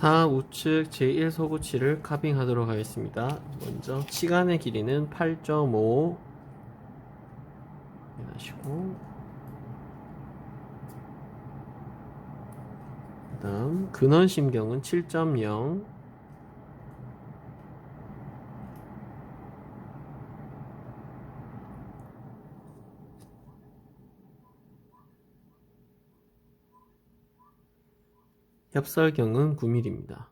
우측 제1소구치를 카빙하도록 하겠습니다. 먼저 치간의 길이는 8.5 하시고, 그 다음 근원심경은 7.0, 협설경은 9mm입니다.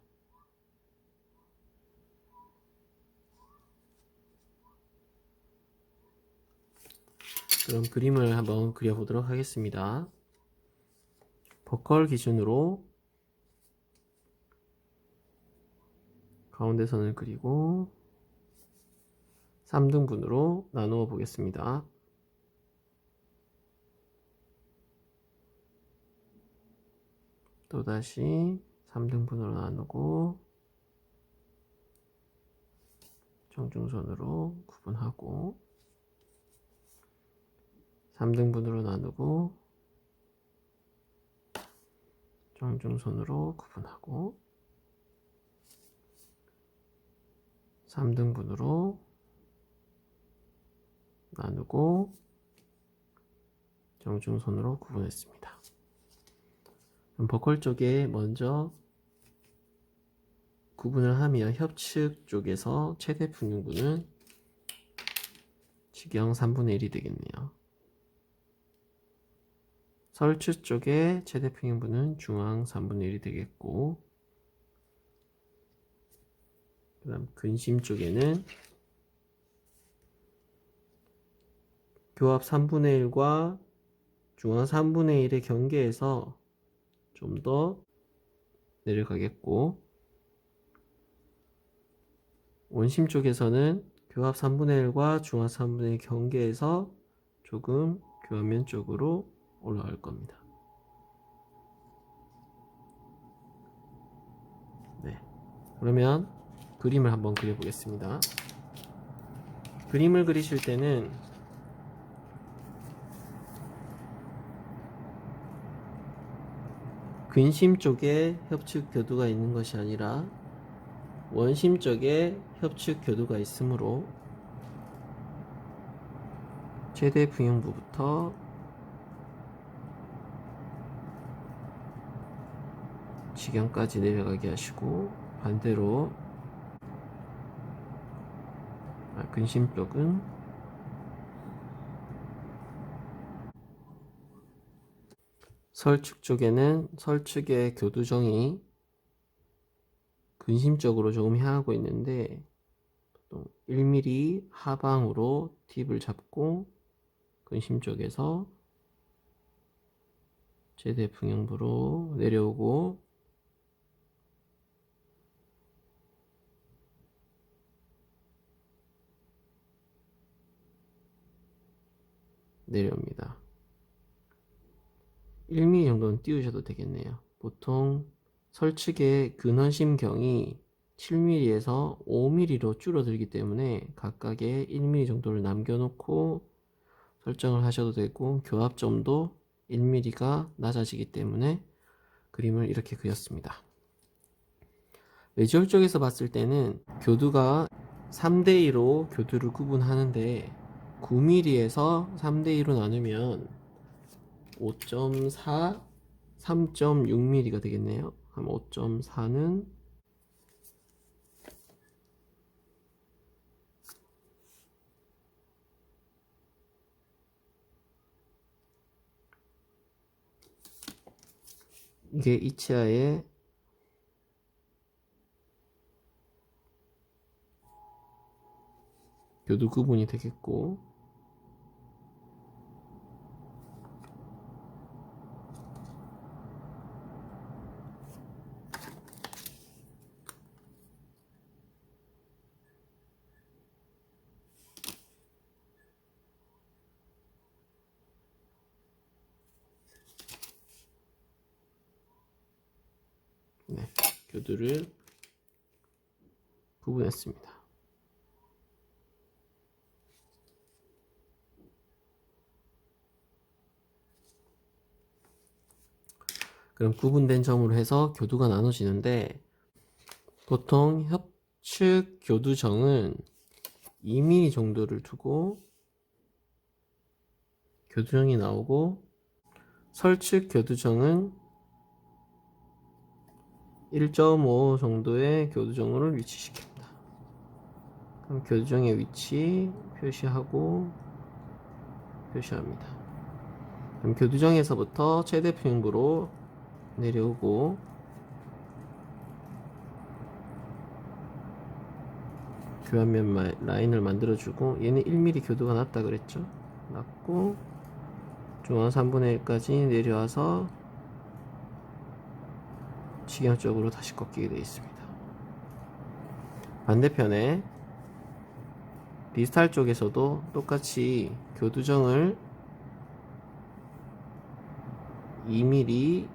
그럼 그림을 한번 그려보도록 하겠습니다. 버컬 기준으로 가운데 선을 그리고 3등분으로 나누어 보겠습니다. 또다시 3등분으로 나누고 정중선으로 구분하고 3등분으로 나누고 정중선으로 구분하고 3등분으로 나누고 정중선으로 구분했습니다. 그럼 버컬 쪽에 먼저 구분을 하면 협측 쪽에서 최대 풍용분은 직경 3분의 1이 되겠네요. 설측 쪽에 최대 평형분은 중앙 3분의 1이 되겠고, 그 다음 근심 쪽에는 교합 3분의 1과 중앙 3분의 1의 경계에서 좀 더 내려가겠고, 원심 쪽에서는 교합 3분의 1과 중앙 3분의 1 경계에서 조금 교합면 쪽으로 올라갈 겁니다. 네, 그러면 그림을 한번 그려보겠습니다. 그림을 그리실 때는 근심 쪽에 협측 교두가 있는 것이 아니라 원심 쪽에 협측 교두가 있으므로 최대 부형부부터 직경까지 내려가게 하시고, 반대로 근심 쪽은 설측 쪽에는 설측의 교두정이 근심 쪽으로 조금 향하고 있는데 1mm 하방으로 팁을 잡고 근심 쪽에서 최대 풍형부로 내려오고, 내려옵니다. 1mm 정도는 띄우셔도 되겠네요. 보통 설측의 근원심경이 7mm에서 5mm로 줄어들기 때문에 각각의 1mm 정도를 남겨놓고 설정을 하셔도 되고, 교합점도 1mm가 낮아지기 때문에 그림을 이렇게 그렸습니다. 외지홀 쪽에서 봤을 때는 교두가 3대2로 교두를 구분하는데 9mm에서 3대2로 나누면 5.4, 3.6mm가 되겠네요. 그럼 5.4는 이게 이치아의 교두 구분이 되겠고, 네, 교두를 구분했습니다. 그럼 구분된 점으로 해서 교두가 나눠지는데 보통 협측 교두정은 2mm 정도를 두고 교두정이 나오고, 설측 교두정은 1.5 정도의 교두정을 위치시킵니다. 그럼 교두정의 위치 표시하고 표시합니다. 그럼 교두정에서부터 최대 평행부로 내려오고, 교환면 라인을 만들어주고, 얘는 1mm 교두가 낮다 그랬죠. 낮고 중앙 3분의 1까지 내려와서 직경 쪽으로 다시 꺾이게 되어 있습니다. 반대편에 리스탈 쪽에서도 똑같이 교두정을 2mm,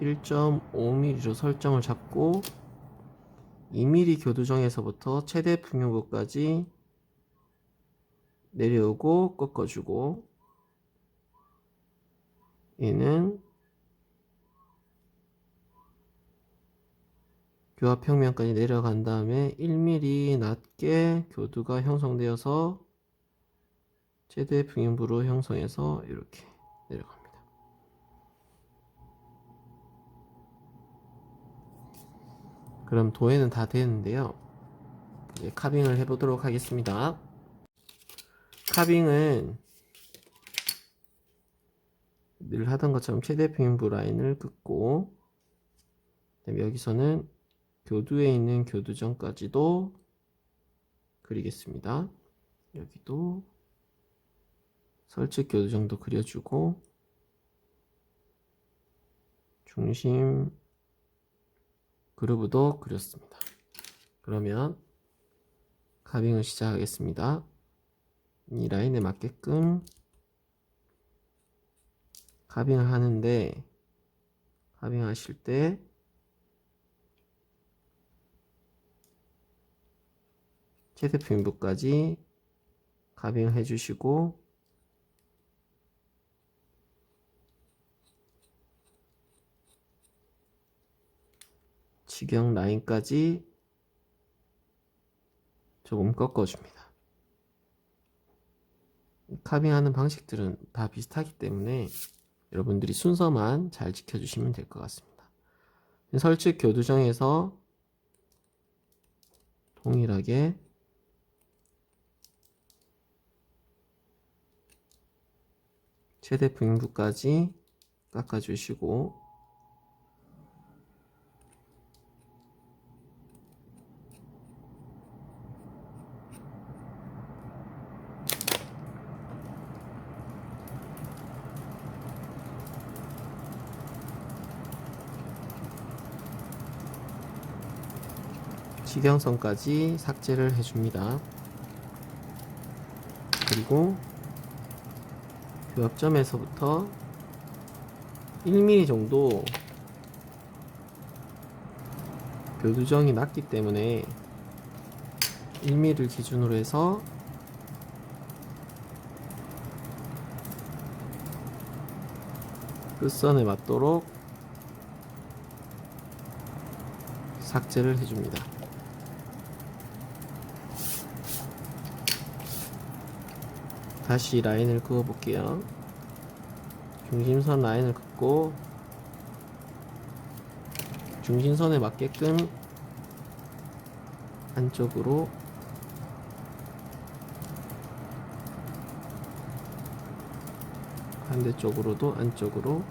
1.5mm로 설정을 잡고 2mm 교두정에서부터 최대 평형부까지 내려오고 꺾어주고, 얘는 교합 평면까지 내려간 다음에 1mm 낮게 교두가 형성되어서 최대 평형부로 형성해서 이렇게 내려갑니다. 그럼 도해는 다 되는데요. 이제 카빙을 해보도록 하겠습니다. 카빙은 늘 하던 것처럼 최대 평형부 라인을 긋고, 그다음에 여기서는 교두에 있는 교두정까지도 그리겠습니다. 여기도 설측 교두정도 그려주고, 중심 그루브도 그렸습니다. 그러면 카빙을 시작하겠습니다. 이 라인에 맞게끔 카빙을 하는데, 카빙 하실 때 최대 평행부까지 카빙을 해주시고, 직경 라인까지 조금 꺾어줍니다. 카빙하는 방식들은 다 비슷하기 때문에 여러분들이 순서만 잘 지켜주시면 될 것 같습니다. 설측 교두정에서 동일하게 최대 평행부까지 깎아주시고, 직경선까지 삭제를 해줍니다. 그리고 교합점에서부터 1mm 정도 교두정이 낮기 때문에 1mm를 기준으로 해서 끝선에 맞도록 삭제를 해줍니다. 다시 라인을 그어 볼게요. 중심선 라인을 긋고 중심선에 맞게끔 안쪽으로 반대쪽으로도 안쪽으로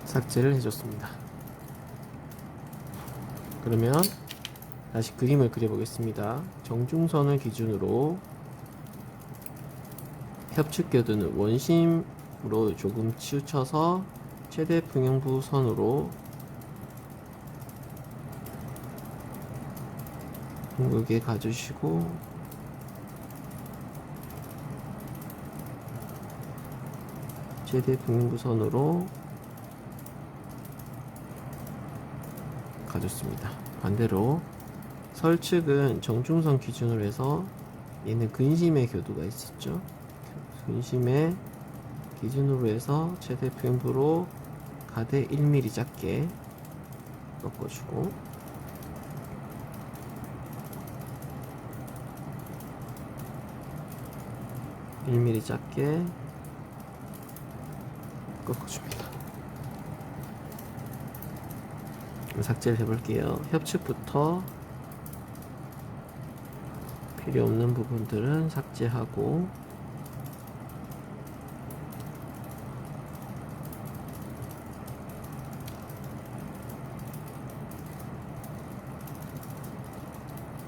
삭제를 해줬습니다. 그러면 다시 그림을 그려보겠습니다. 정중선을 기준으로 협측교두는 원심으로 조금 치우쳐서 최대 평형부 선으로 둥글게 가주시고 최대 평형부 선으로 가줬습니다. 반대로 설측은 정중선 기준으로 해서 얘는 근심의 교두가 있었죠. 근심의 기준으로 해서 최대 평형부로 가대 1mm 작게 꺾어주고 (1mm) 작게 꺾어줍니다. 삭제를 해볼게요. 협측부터 필요 없는 부분들은 삭제하고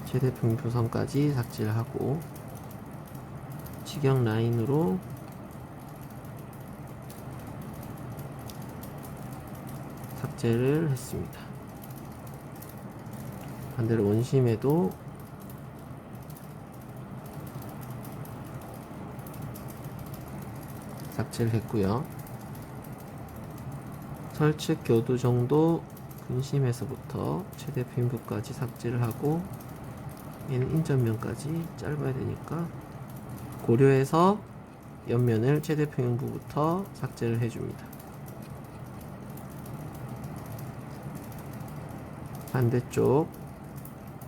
최대 평형부선까지 삭제를 하고 직역 라인으로 삭제를 했습니다. 반대로 원심에도 삭제를 했고요. 설측 교두 정도 근심에서부터 최대 평형부까지 삭제를 하고 얘는 인접면까지 짧아야 되니까 고려해서 옆면을 최대 평형부부터 삭제를 해줍니다. 반대쪽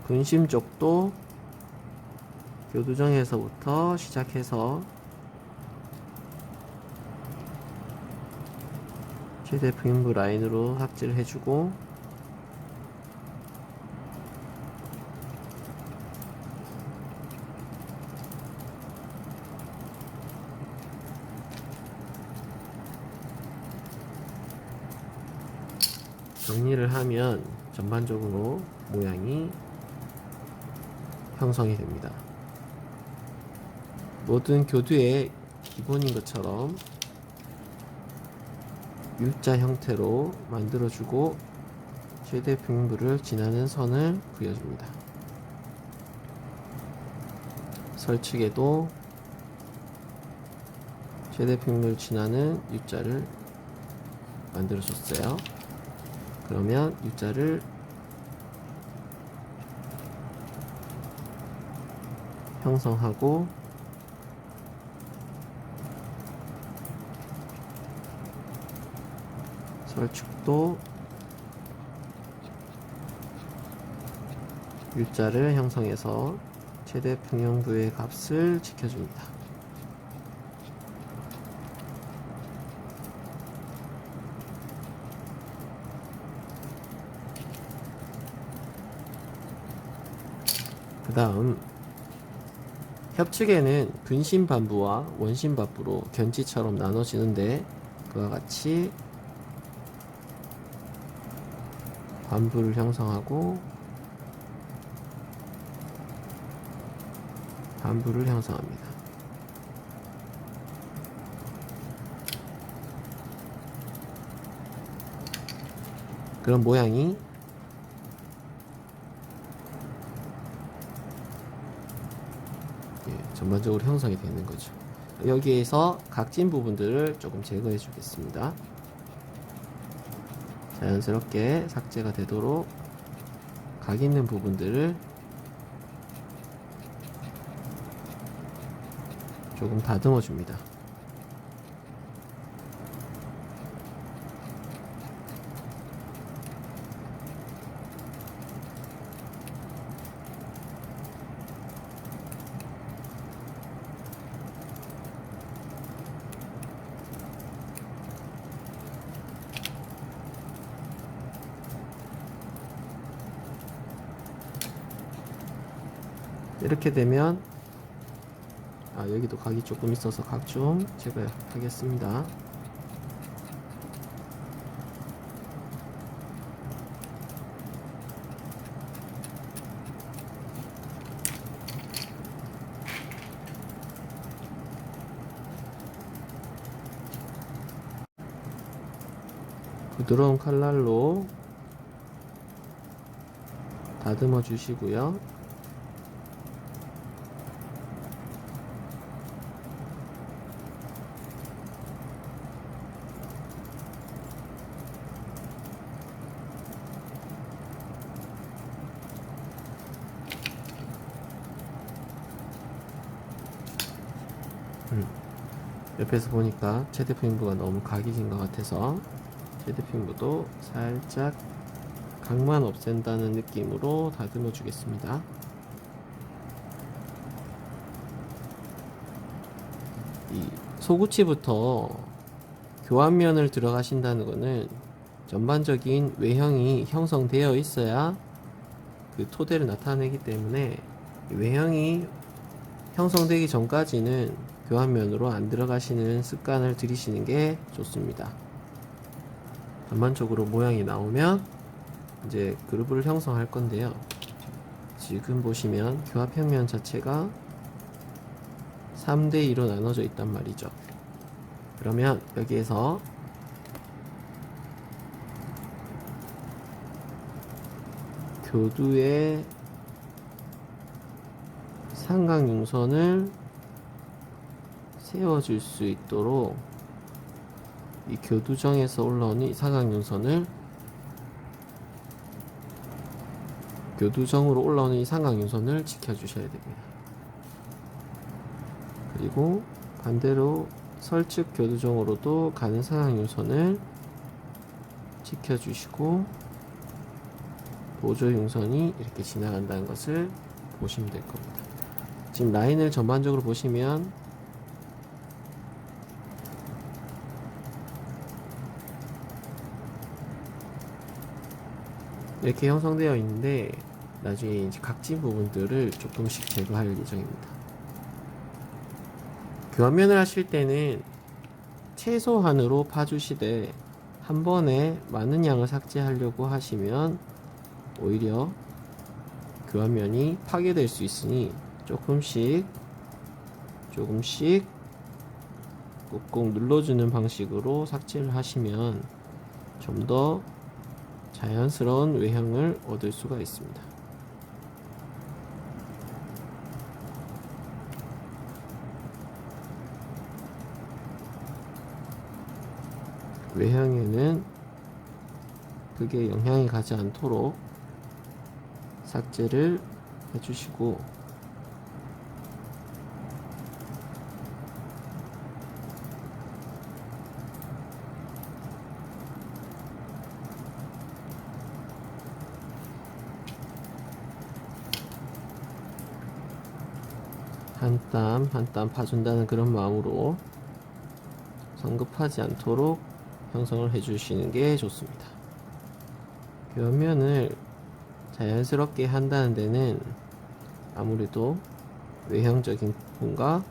근심 쪽도 교두정에서부터 시작해서 최대 평형부 라인으로 삭제를 해주고 정리를 하면 전반적으로 모양이 형성이 됩니다. 모든 교두의 기본인 것처럼 U자 형태로 만들어주고 최대 평형부를 지나는 선을 그려줍니다. 설측에도 최대 평형부를 지나는 U자를 만들어줬어요. 그러면 U자를 형성하고 설측도 U자를 형성해서 최대 평형부의 값을 지켜줍니다. 그 다음 협측에는 근심반부와 원심반부로 견지처럼 나눠지는데 그와 같이 반부를 형성하고 반부를 형성합니다. 그런 모양이 전반적으로 형성이 되는 거죠. 여기에서 각진 부분들을 조금 제거해 주겠습니다. 자연스럽게 삭제가 되도록 각 있는 부분들을 조금 다듬어 줍니다. 이렇게 되면 여기도 각이 조금 있어서 각 좀 제거하겠습니다. 부드러운 칼날로 다듬어 주시고요. 옆에서 보니까 최대표인부가 너무 각이 진 것 같아서 최대표인부도 살짝 각만 없앤다는 느낌으로 다듬어 주겠습니다. 이 소구치부터 교환면을 들어가신다는 것은 전반적인 외형이 형성되어 있어야 그 토대를 나타내기 때문에 외형이 형성되기 전까지는 교환면으로 안 들어가시는 습관을 들이시는 게 좋습니다. 전반적으로 모양이 나오면 이제 그루브를 형성할 건데요. 지금 보시면 교합형면 자체가 3대2로 나눠져 있단 말이죠. 그러면 여기에서 교두의 삼각융선을 세워줄 수 있도록 이 교두정에서 올라오는 이 삼각융선을 교두정으로 올라오는 이 삼각융선을 지켜주셔야 됩니다. 그리고 반대로 설측 교두정으로도 가는 삼각융선을 지켜주시고 보조융선이 이렇게 지나간다는 것을 보시면 될 겁니다. 지금 라인을 전반적으로 보시면 이렇게 형성되어 있는데 나중에 이제 각진 부분들을 조금씩 제거할 예정입니다. 교환면을 하실 때는 최소한으로 파주시되 한 번에 많은 양을 삭제하려고 하시면 오히려 교환면이 파괴될 수 있으니 조금씩 꾹꾹 눌러주는 방식으로 삭제를 하시면 좀 더 자연스러운 외형을 얻을 수가 있습니다. 외형에는 크게 영향이 가지 않도록 삭제를 해주시고 한 땀 한 땀 파준다는 그런 마음으로 성급하지 않도록 형성을 해주시는 게 좋습니다. 교면을 자연스럽게 한다는 데는 아무래도 외형적인 부분과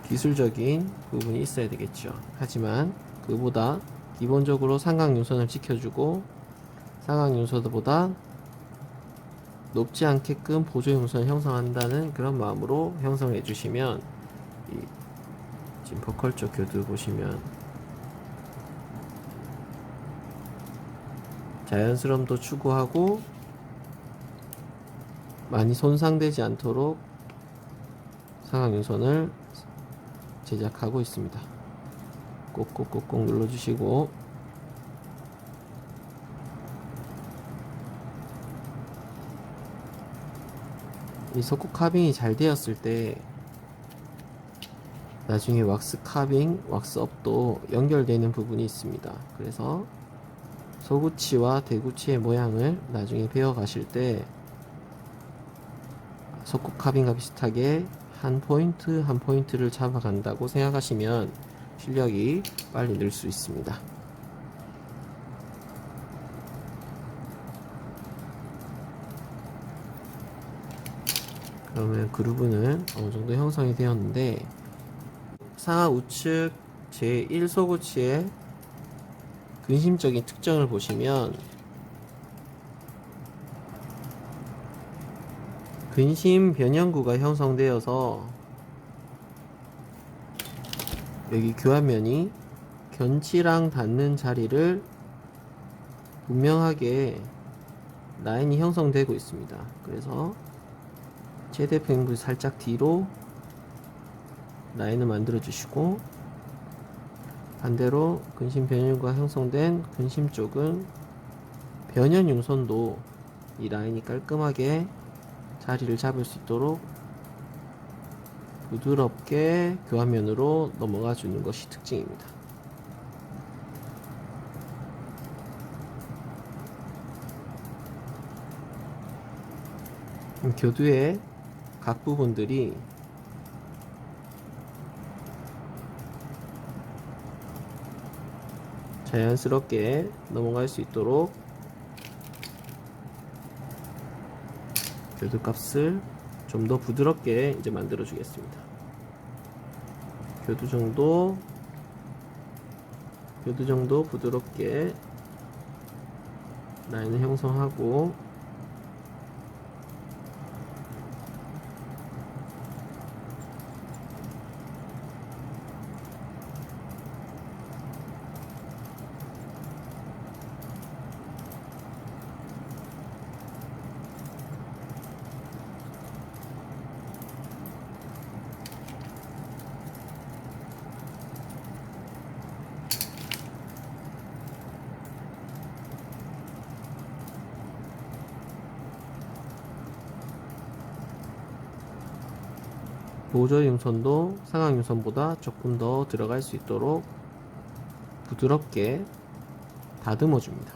기술적인 부분이 있어야 되겠죠. 하지만 그보다 기본적으로 삼각융선을 지켜주고 삼각융선보다 높지 않게끔 보조융선을 형성한다는 그런 마음으로 형성해 주시면 지금 버컬 쪽 교두 보시면 자연스러움도 추구하고 많이 손상되지 않도록 삼각융선을 제작하고 있습니다. 꼭꼭꼭꼭 눌러주시고 이 속구 카빙이 잘 되었을 때 나중에 왁스 카빙, 왁스업도 연결되는 부분이 있습니다. 그래서 소구치와 대구치의 모양을 나중에 배워 가실 때 속구 카빙과 비슷하게 한 포인트 한 포인트를 잡아간다고 생각하시면 실력이 빨리 늘 수 있습니다. 그러면 그루브는 어느 정도 형성이 되었는데 상하 우측 제1소구치의 근심적인 특징을 보시면 근심 변형구가 형성되어서 여기 교환면이 견치랑 닿는 자리를 분명하게 라인이 형성되고 있습니다. 그래서 최대 평균 살짝 뒤로 라인을 만들어 주시고, 반대로 근심 변연과 형성된 근심 쪽은 변연 융선도 이 라인이 깔끔하게 자리를 잡을 수 있도록 부드럽게 교환면으로 넘어가 주는 것이 특징입니다. 교두의 각 부분들이 자연스럽게 넘어갈 수 있도록 교두 값을 좀 더 부드럽게 이제 만들어 주겠습니다. 교두 정도 부드럽게 라인을 형성하고, 보조 융선도 상악 융선보다 조금 더 들어갈 수 있도록 부드럽게 다듬어 줍니다.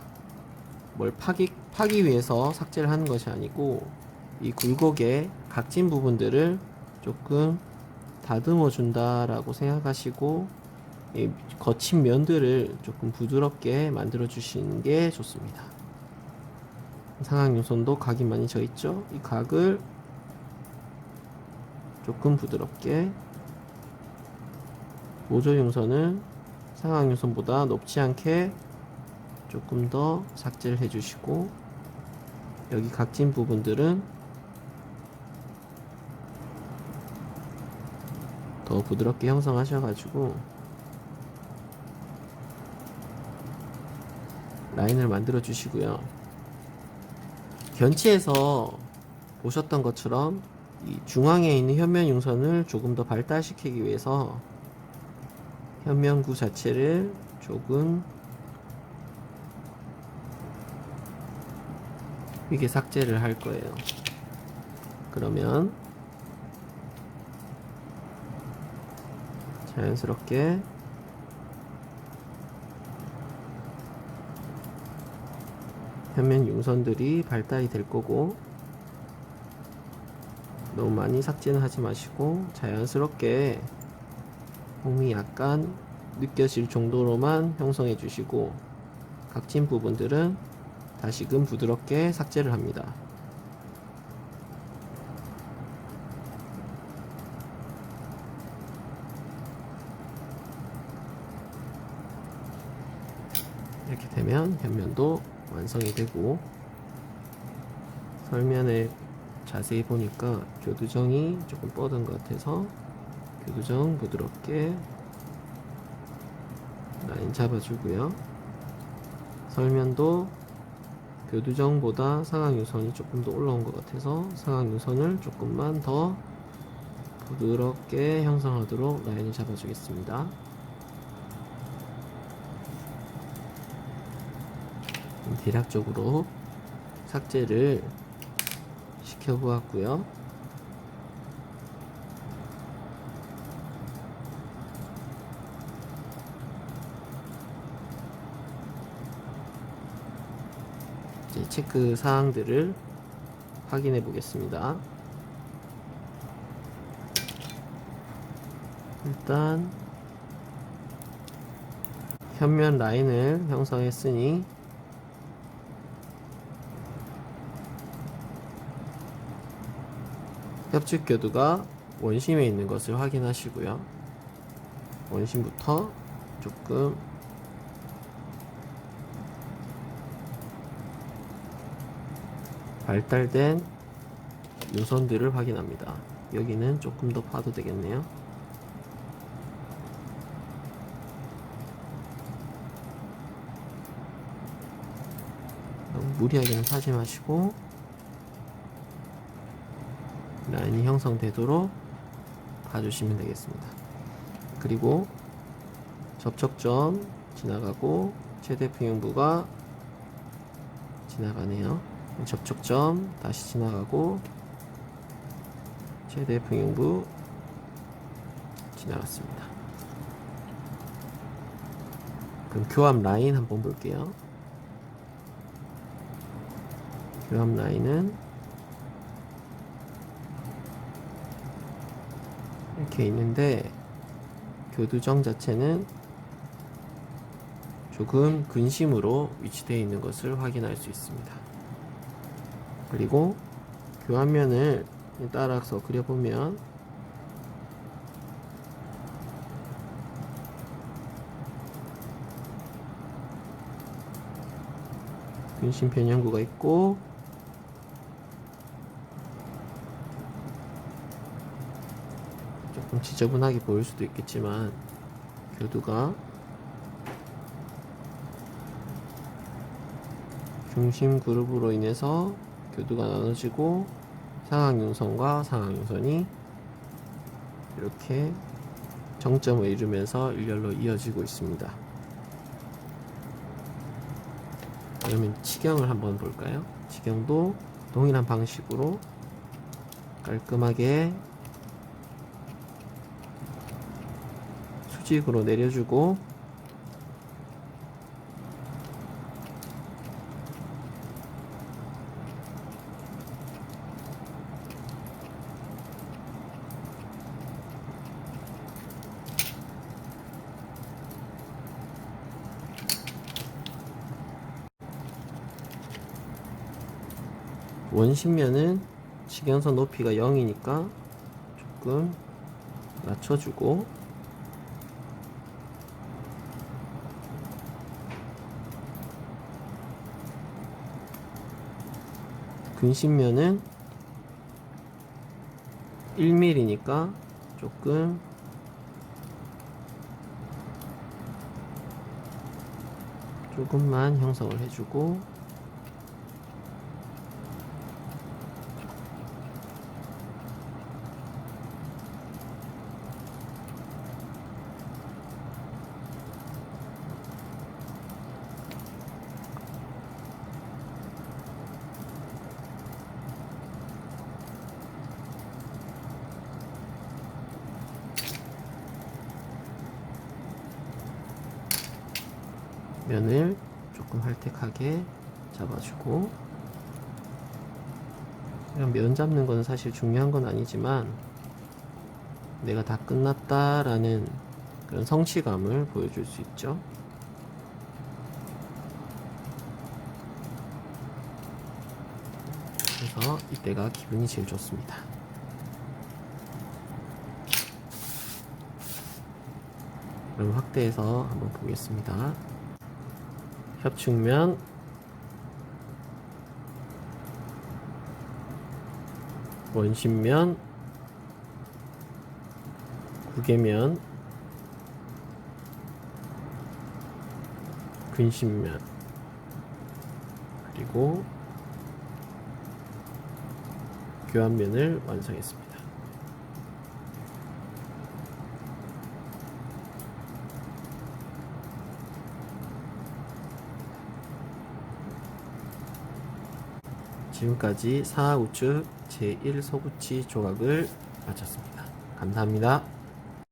뭘 파기 위해서 삭제를 하는 것이 아니고, 이 굴곡의 각진 부분들을 조금 다듬어 준다라고 생각하시고, 이 거친 면들을 조금 부드럽게 만들어 주시는 게 좋습니다. 상악 융선도 각이 많이 져 있죠? 이 각을 조금 부드럽게, 보조 융선은 상악 융선보다 높지 않게 조금 더 삭제를 해주시고, 여기 각진 부분들은 더 부드럽게 형성하셔가지고 라인을 만들어 주시고요. 견치에서 보셨던 것처럼 이 중앙에 있는 현면 융선을 조금 더 발달시키기 위해서 현면구 자체를 조금 이게 삭제를 할 거예요. 그러면 자연스럽게 현면 융선들이 발달이 될 거고, 너무 많이 삭제는 하지 마시고 자연스럽게 홈이 약간 느껴질 정도로만 형성해 주시고, 각진 부분들은 다시금 부드럽게 삭제를 합니다. 이렇게 되면 현면도 완성이 되고, 설면에 자세히 보니까 교두정이 조금 뻗은 것 같아서 교두정 부드럽게 라인 잡아주고요. 설면도 교두정보다 상악 유선이 조금 더 올라온 것 같아서 상악 유선을 조금만 더 부드럽게 형성하도록 라인을 잡아주겠습니다. 대략적으로 삭제를 시켜보았고요. 이제 체크 사항들을 확인해 보겠습니다. 일단 현면 라인을 형성했으니 협축 교두가 원심에 있는 것을 확인하시고요. 원심부터 조금 발달된 유선들을 확인합니다. 여기는 조금 더 파도 되겠네요. 무리하게는 파지 마시고 라인이 형성되도록 봐주시면 되겠습니다. 그리고 접촉점 지나가고 최대 평형부가 지나가네요. 접촉점 다시 지나가고 최대 평형부 지나갔습니다. 그럼 교합 라인 한번 볼게요. 교합 라인은 이렇게 있는데 교두정 자체는 조금 근심으로 위치되어 있는 것을 확인할 수 있습니다. 그리고 교합면을 따라서 그려보면 근심 변형구가 있고 조금 지저분하게 보일 수도 있겠지만 교두가 중심 그룹으로 인해서 교두가 나눠지고 상악윤선과 상악윤선이 이렇게 정점을 이루면서 일렬로 이어지고 있습니다. 그러면 치경을 한번 볼까요? 치경도 동일한 방식으로 깔끔하게 수직으로 내려주고 원심면은 직경선 높이가 0이니까 조금 낮춰주고 근심면은 1mm니까 조금만 형성을 해주고 면을 조금 할택하게 잡아주고 이런 면 잡는 거는 사실 중요한 건 아니지만 내가 다 끝났다 라는 그런 성취감을 보여줄 수 있죠. 그래서 이때가 기분이 제일 좋습니다. 그럼 확대해서 한번 보겠습니다. 협축면, 원심면, 구개면, 근심면, 그리고 교합면을 완성했습니다. 지금까지 상하우측 제1 소붙이 조각을 마쳤습니다. 감사합니다.